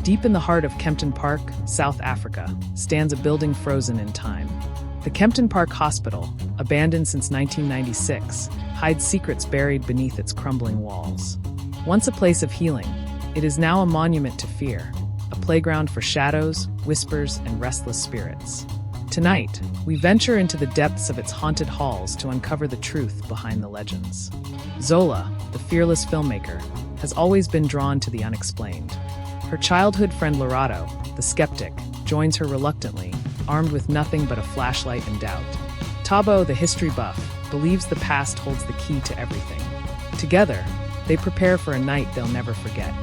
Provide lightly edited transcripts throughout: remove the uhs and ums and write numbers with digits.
Deep in the heart of Kempton Park, South Africa, stands a building frozen in time. The Kempton Park Hospital, abandoned since 1996, hides secrets buried beneath its crumbling walls. Once a place of healing, it is now a monument to fear, a playground for shadows, whispers, and restless spirits. Tonight, we venture into the depths of its haunted halls to uncover the truth behind the legends. Zola, the fearless filmmaker, has always been drawn to the unexplained. Her childhood friend Lorado, the skeptic, joins her reluctantly, armed with nothing but a flashlight and doubt. Tabo, the history buff, believes the past holds the key to everything. Together, they prepare for a night they'll never forget.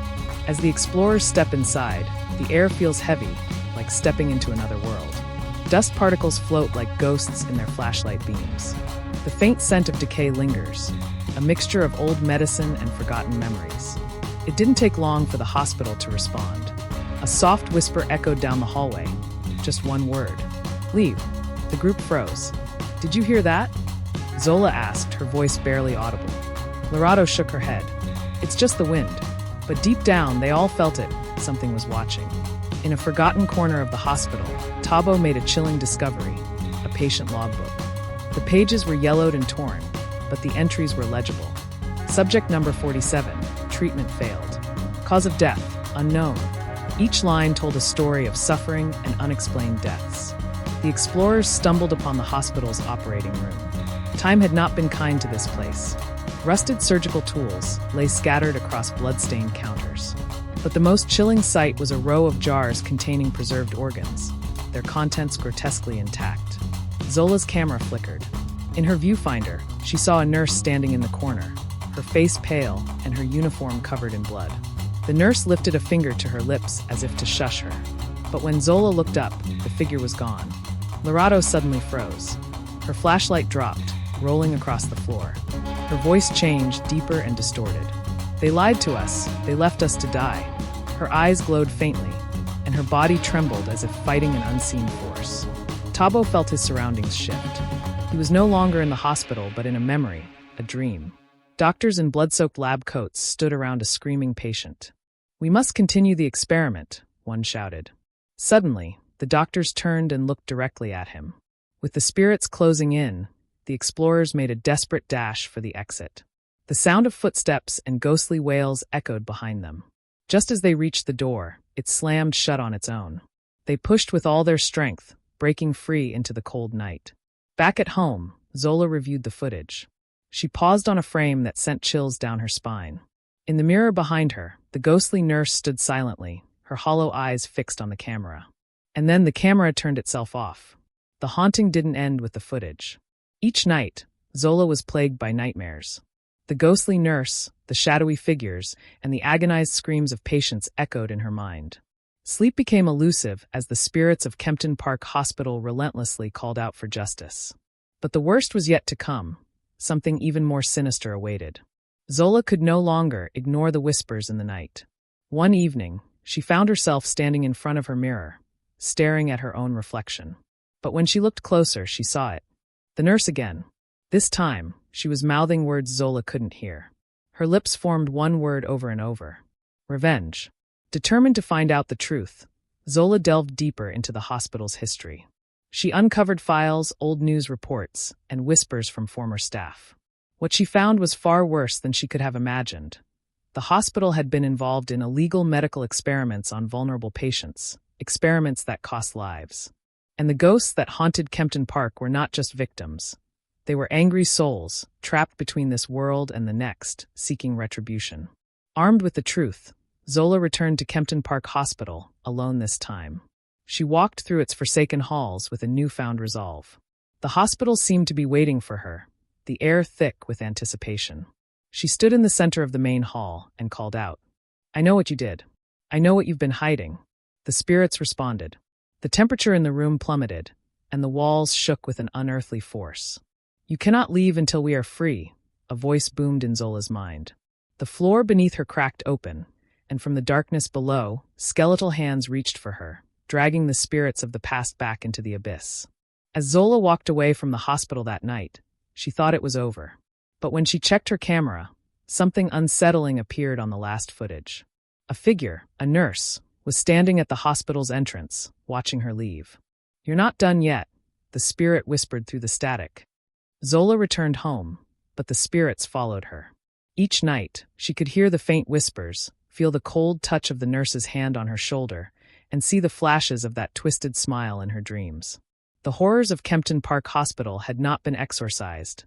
As the explorers step inside, the air feels heavy, like stepping into another world. Dust particles float like ghosts in their flashlight beams. The faint scent of decay lingers, a mixture of old medicine and forgotten memories. It didn't take long for the hospital to respond. A soft whisper echoed down the hallway. Just one word. Leave. The group froze. Did you hear that? Zola asked, her voice barely audible. Lorado shook her head. It's just the wind. But deep down, they all felt it. Something was watching. In a forgotten corner of the hospital, Tabo made a chilling discovery, a patient logbook. The pages were yellowed and torn, but the entries were legible. Subject number 47, treatment failed. Cause of death, unknown. Each line told a story of suffering and unexplained deaths. The explorers stumbled upon the hospital's operating room. Time had not been kind to this place. Rusted surgical tools lay scattered across blood-stained counters. But the most chilling sight was a row of jars containing preserved organs, their contents grotesquely intact. Zola's camera flickered. In her viewfinder, she saw a nurse standing in the corner, her face pale and her uniform covered in blood. The nurse lifted a finger to her lips as if to shush her. But when Zola looked up, the figure was gone. Lorado suddenly froze. Her flashlight dropped, rolling across the floor. Her voice changed, deeper and distorted. They lied to us. They left us to die. Her eyes glowed faintly, and her body trembled as if fighting an unseen force. Tabo felt his surroundings shift. He was no longer in the hospital, but in a memory, a dream. Doctors in blood-soaked lab coats stood around a screaming patient. "We must continue the experiment," one shouted. Suddenly, the doctors turned and looked directly at him. With the spirits closing in, the explorers made a desperate dash for the exit. The sound of footsteps and ghostly wails echoed behind them. Just as they reached the door, it slammed shut on its own. They pushed with all their strength, breaking free into the cold night. Back at home, Zola reviewed the footage. She paused on a frame that sent chills down her spine. In the mirror behind her, the ghostly nurse stood silently, her hollow eyes fixed on the camera. And then the camera turned itself off. The haunting didn't end with the footage. Each night, Zola was plagued by nightmares. The ghostly nurse, the shadowy figures, and the agonized screams of patients echoed in her mind. Sleep became elusive as the spirits of Kempton Park Hospital relentlessly called out for justice. But the worst was yet to come. Something even more sinister awaited. Zola could no longer ignore the whispers in the night. One evening, she found herself standing in front of her mirror, staring at her own reflection. But when she looked closer, she saw it. The nurse again. This time, she was mouthing words Zola couldn't hear. Her lips formed one word over and over. Revenge. Determined to find out the truth, Zola delved deeper into the hospital's history. She uncovered files, old news reports, and whispers from former staff. What she found was far worse than she could have imagined. The hospital had been involved in illegal medical experiments on vulnerable patients, experiments that cost lives. And the ghosts that haunted Kempton Park were not just victims. They were angry souls, trapped between this world and the next, seeking retribution. Armed with the truth, Zola returned to Kempton Park Hospital, alone this time. She walked through its forsaken halls with a newfound resolve. The hospital seemed to be waiting for her, the air thick with anticipation. She stood in the center of the main hall and called out, "I know what you did. I know what you've been hiding." The spirits responded. The temperature in the room plummeted, and the walls shook with an unearthly force. "You cannot leave until we are free," a voice boomed in Zola's mind. The floor beneath her cracked open, and from the darkness below, skeletal hands reached for her, dragging the spirits of the past back into the abyss. As Zola walked away from the hospital that night, she thought it was over. But when she checked her camera, something unsettling appeared on the last footage. A figure, a nurse, was standing at the hospital's entrance, watching her leave. "You're not done yet," the spirit whispered through the static. Zola returned home, but the spirits followed her. Each night, she could hear the faint whispers, feel the cold touch of the nurse's hand on her shoulder, and see the flashes of that twisted smile in her dreams. The horrors of Kempton Park Hospital had not been exorcised.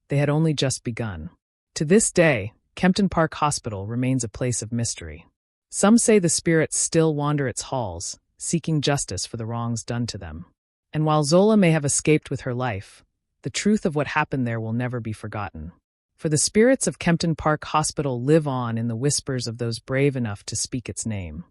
They had only just begun. To this day, Kempton Park Hospital remains a place of mystery. Some say the spirits still wander its halls, seeking justice for the wrongs done to them. And while Zola may have escaped with her life, the truth of what happened there will never be forgotten. For the spirits of Kempton Park Hospital live on in the whispers of those brave enough to speak its name.